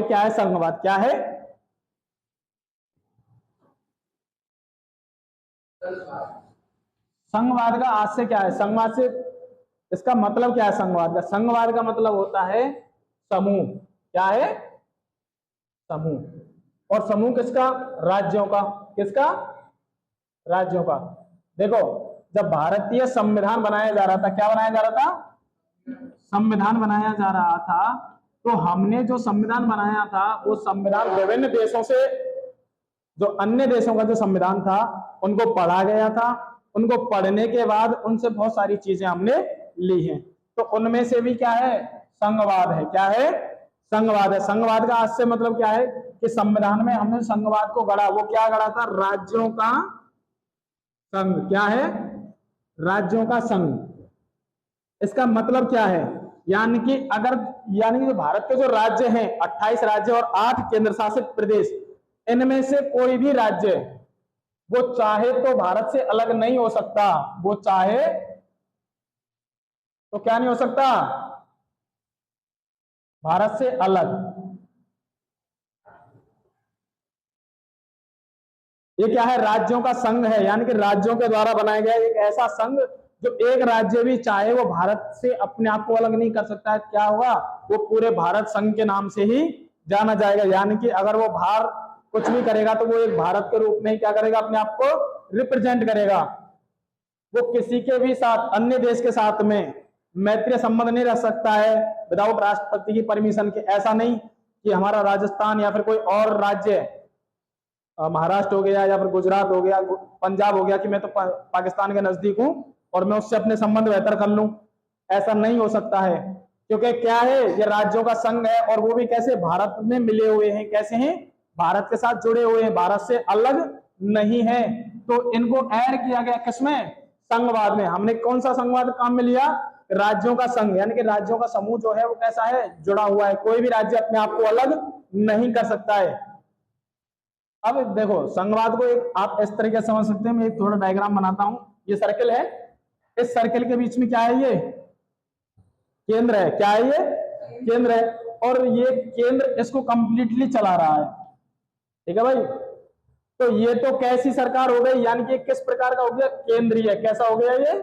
क्या है संघवाद? क्या है? संघवाद का आज से क्या है? संघवाद से इसका मतलब क्या है? संघवाद का, संघवाद का मतलब होता है समूह। क्या है? समूह। और समूह किसका? राज्यों का। किसका? राज्यों का। देखो, जब भारतीय संविधान बनाया जा रहा था, क्या बनाया जा रहा था? संविधान बनाया जा रहा था। तो हमने जो संविधान बनाया था वो संविधान विभिन्न देशों से, जो अन्य देशों का जो संविधान था उनको पढ़ा गया था। उनको पढ़ने के बाद उनसे बहुत सारी चीजें हमने ली हैं। तो उनमें से भी क्या है? संघवाद है। क्या है? संघवाद है। संघवाद का आज से मतलब क्या है कि संविधान में हमने संघवाद को गढ़ा। वो क्या गढ़ा था? राज्यों का संघ। क्या है? राज्यों का संघ। इसका मतलब क्या है? यानी कि जो भारत के जो राज्य हैं, 28 राज्य और 8 केंद्र शासित प्रदेश, इनमें से कोई भी राज्य वो चाहे तो भारत से अलग नहीं हो सकता। वो चाहे तो क्या नहीं हो सकता? भारत से अलग। ये क्या है? राज्यों का संघ है। यानी कि राज्यों के द्वारा बनाया गया एक ऐसा संघ जो एक राज्य भी चाहे वो भारत से अपने आप को अलग नहीं कर सकता है। क्या होगा? वो पूरे भारत संघ के नाम से ही जाना जाएगा। यानी कि अगर वो बाहर कुछ भी करेगा तो वो एक भारत के रूप में ही क्या करेगा? अपने आप को रिप्रेजेंट करेगा। वो किसी के भी साथ, अन्य देश के साथ में मैत्रीय संबंध नहीं रख सकता है विदाउट राष्ट्रपति की परमिशन के। ऐसा नहीं कि हमारा राजस्थान या फिर कोई और राज्य, महाराष्ट्र हो गया या फिर गुजरात हो गया, पंजाब हो गया, कि मैं तो पाकिस्तान के नजदीक हूं और मैं उससे अपने संबंध बेहतर कर लूं। ऐसा नहीं हो सकता है, क्योंकि क्या है? ये राज्यों का संघ है और वो भी कैसे? भारत में मिले हुए हैं। कैसे हैं? भारत के साथ जुड़े हुए हैं, भारत से अलग नहीं है। तो इनको ऐड किया गया किसमें? संघवाद में। हमने कौन सा संघवाद काम में लिया? राज्यों का संघ। यानी कि राज्यों का समूह जो है वो कैसा है? जुड़ा हुआ है। कोई भी राज्य अपने आप को अलग नहीं कर सकता है। अब देखो, संघवाद को एक आप इस तरीके से समझ सकते हैं। मैं एक थोड़ा डायग्राम बनाता हूं। ये सर्कल है, इस सर्कल के बीच में क्या है? ये केंद्र है। क्या है? ये केंद्र है। और ये केंद्र इसको कंप्लीटली चला रहा है। ठीक है भाई? तो ये तो कैसी सरकार हो गई? यानी कि किस प्रकार का हो गया? केंद्रीय। कैसा हो गया ये?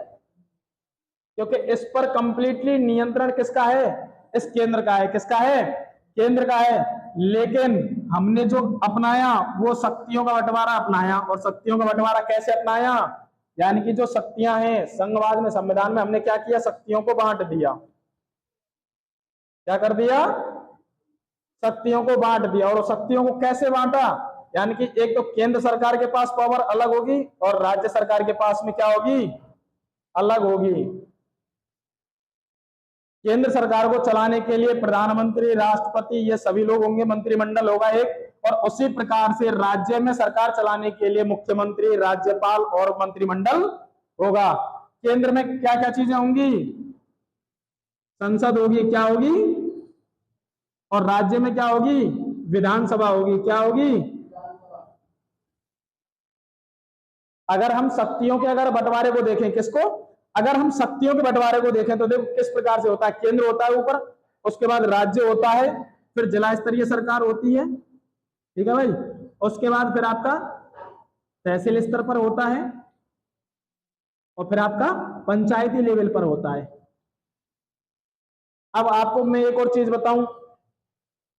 क्योंकि इस पर कंप्लीटली नियंत्रण किसका है? इस केंद्र का है। किसका है? केंद्र का है। लेकिन हमने जो अपनाया वो शक्तियों का बंटवारा अपनाया। और शक्तियों का बंटवारा कैसे अपनाया? यानी कि जो शक्तियां हैं संघवाद में, संविधान में हमने क्या किया? शक्तियों को बांट दिया। क्या कर दिया? शक्तियों को बांट दिया। और शक्तियों को कैसे बांटा? यानी कि एक तो केंद्र सरकार के पास पावर अलग होगी और राज्य सरकार के पास में क्या होगी? अलग होगी। केंद्र सरकार को चलाने के लिए प्रधानमंत्री, राष्ट्रपति, ये सभी लोग होंगे, मंत्रिमंडल होगा एक। और उसी प्रकार से राज्य में सरकार चलाने के लिए मुख्यमंत्री, राज्यपाल और मंत्रिमंडल होगा। केंद्र में क्या क्या चीजें होंगी? संसद होगी। क्या होगी? और राज्य में क्या होगी? विधानसभा होगी। क्या होगी? अगर हम शक्तियों के बंटवारे को देखें, किसको? अगर हम शक्तियों के बंटवारे को देखें तो देखो किस प्रकार से होता है। केंद्र होता है ऊपर, उसके बाद राज्य होता है, फिर जिला स्तरीय सरकार होती है। ठीक है भाई? उसके बाद फिर आपका तहसील स्तर पर होता है और फिर आपका पंचायती लेवल पर होता है। अब आपको मैं एक और चीज बताऊं,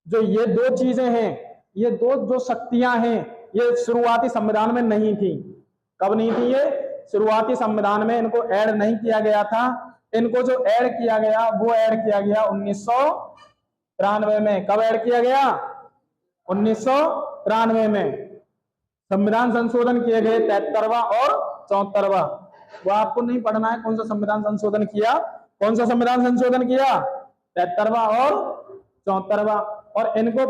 जो ये दो चीजें हैं, ये दो जो शक्तियां हैं, ये शुरुआती संविधान में नहीं थी। कब नहीं थी ये? शुरुआती संविधान में इनको ऐड नहीं किया गया था। इनको जो ऐड किया गया वो ऐड किया गया 1993 में। कब ऐड किया गया? 1993 में। संविधान संशोधन किए गए 73वां और 74वां। वो आपको नहीं पढ़ना है कौन सा संविधान संशोधन किया। कौन सा संविधान संशोधन किया? 73वां और 74वां। और इनको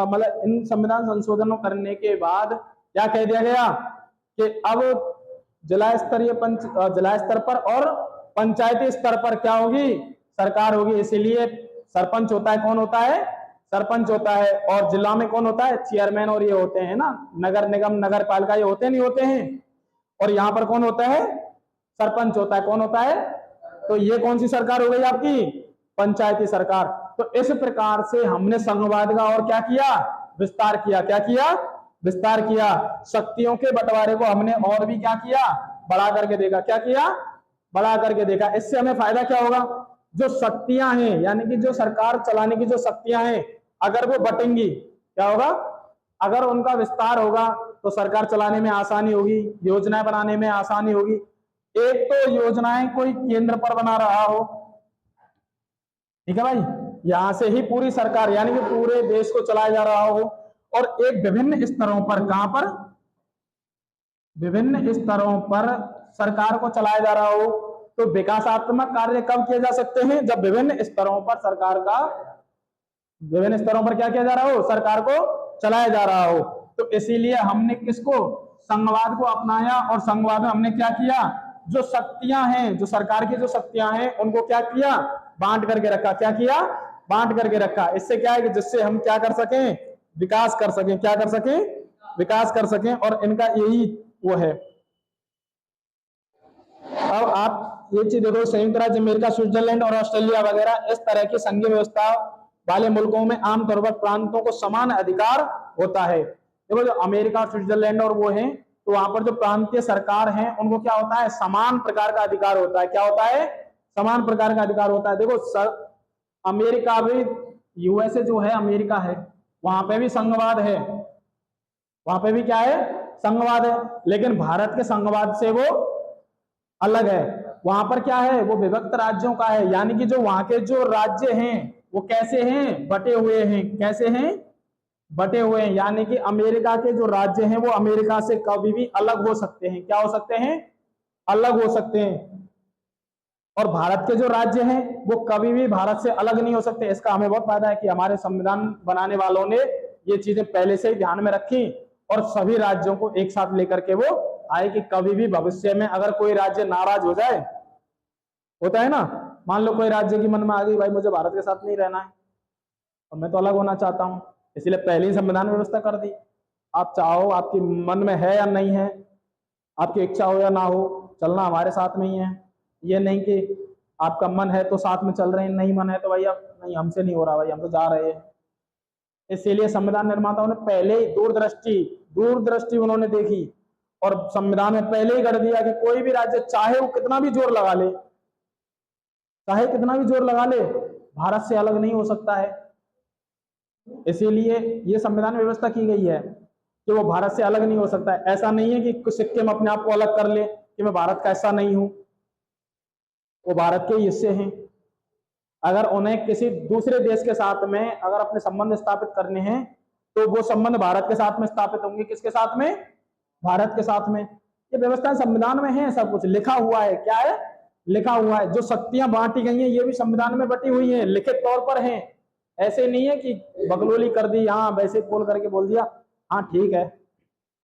मतलब इन संविधान संशोधनों करने के बाद क्या कह दिया गया कि अब जिला स्तर पर और पंचायती स्तर पर क्या होगी? सरकार होगी। इसीलिए सरपंच होता है। कौन होता है? सरपंच होता है। और जिला में कौन होता है? चेयरमैन। और ये होते हैं ना नगर निगम, नगर पालिका, ये होते नहीं होते हैं। और यहाँ पर कौन होता है? सरपंच होता है। कौन होता है? तो ये कौन सी सरकार हो गई आपकी? पंचायती सरकार। तो इस प्रकार से हमने संघवाद का और क्या किया, विस्तार किया। क्या किया, विस्तार किया। शक्तियों के बंटवारे को हमने और भी क्या किया, बढ़ा करके देखा। क्या किया, बढ़ा करके देखा। इससे हमें फायदा क्या होगा, जो शक्तियां हैं यानी कि जो सरकार चलाने की जो शक्तियां हैं, अगर वो बटेंगी, क्या होगा, अगर उनका विस्तार होगा तो सरकार चलाने में आसानी होगी, योजनाएं बनाने में आसानी होगी। एक तो योजनाएं कोई केंद्र पर बना रहा हो, ठीक है भाई, यहां से ही पूरी सरकार यानी कि पूरे देश को चलाया जा रहा हो, और एक विभिन्न स्तरों पर, कहां पर, विभिन्न स्तरों पर सरकार को चलाया जा रहा हो। तो विकासात्मक कार्य कब किए जा सकते हैं, जब विभिन्न स्तरों पर सरकार का, विभिन्न स्तरों पर क्या किया जा रहा हो, सरकार को चलाया जा रहा हो। तो इसीलिए हमने किसको, संघवाद को अपनाया, और संघवाद में हमने क्या किया, जो शक्तियां हैं, जो सरकार की जो शक्तियां हैं, उनको क्या किया, बांट करके रखा। क्या किया, बांट करके रखा। इससे क्या है कि जिससे हम क्या कर सकें, विकास कर सकें। क्या कर सकें, विकास कर सकें। और इनका यही वो है। अब आप ये चीज देखो, संयुक्त राज्य अमेरिका, स्विट्जरलैंड और ऑस्ट्रेलिया वगैरह इस तरह की संघीय व्यवस्था वाले मुल्कों में आमतौर पर प्रांतों को समान अधिकार होता है। देखो जो अमेरिका और स्विट्जरलैंड और वो हैं, तो वहां पर जो प्रांतीय सरकार हैं उनको क्या होता है, समान प्रकार का अधिकार होता है। क्या होता है, समान प्रकार का अधिकार होता है। देखो अमेरिका भी, यूएसए जो है अमेरिका है, वहां पे भी संघवाद है, वहां पे भी क्या है, संघवाद है। लेकिन भारत के संघवाद से वो अलग है। वहां पर क्या है, वो विभक्त राज्यों का है, यानी कि जो वहां के जो राज्य हैं वो कैसे हैं, बटे हुए हैं। कैसे हैं, बटे हुए हैं। यानी कि अमेरिका के जो राज्य हैं वो अमेरिका से कभी भी अलग हो सकते हैं। क्या हो सकते हैं, अलग हो सकते हैं। और भारत के जो राज्य हैं वो कभी भी भारत से अलग नहीं हो सकते। इसका हमें बहुत फायदा है कि हमारे संविधान बनाने वालों ने ये चीजें पहले से ही ध्यान में रखी, और सभी राज्यों को एक साथ लेकर के वो आए कि कभी भी भविष्य में अगर कोई राज्य नाराज हो जाए, होता है ना, मान लो कोई राज्य की मन में आ गई, भाई मुझे भारत के साथ नहीं रहना है और मैं तो अलग होना चाहता हूं, इसलिए पहले ही संविधान में व्यवस्था कर दी। आप चाहो, आपकी मन में है या नहीं है, आपकी इच्छा हो या ना हो, चलना हमारे साथ में ही है। ये नहीं कि आपका मन है तो साथ में चल रहे हैं, नहीं मन है तो भाई अब नहीं, हमसे नहीं हो रहा भाई, हम तो जा रहे हैं। इसीलिए संविधान निर्माताओं ने पहले ही दूरदृष्टि उन्होंने देखी, और संविधान में पहले ही कर दिया कि कोई भी राज्य चाहे वो कितना भी जोर लगा ले, चाहे कितना भी जोर लगा ले, भारत से अलग नहीं हो सकता है। इसीलिए ये संविधान में व्यवस्था की गई है कि वो भारत से अलग नहीं हो सकता है। ऐसा नहीं है कि सिक्किम अपने आप को अलग कर ले कि मैं भारत का ऐसा नहीं हूं, वो भारत के हिस्से हैं। अगर उन्हें किसी दूसरे देश के साथ में अगर अपने संबंध स्थापित करने हैं तो वो संबंध भारत के साथ में स्थापित होंगे। किसके साथ में, भारत के साथ में। ये व्यवस्था संविधान में है, सब कुछ लिखा हुआ है। क्या है, लिखा हुआ है। जो शक्तियां बांटी गई हैं ये भी संविधान में बटी हुई हैं, लिखित तौर पर हैं। ऐसे नहीं है कि बगलोली कर दी, हाँ वैसे खोल करके बोल दिया, हाँ ठीक है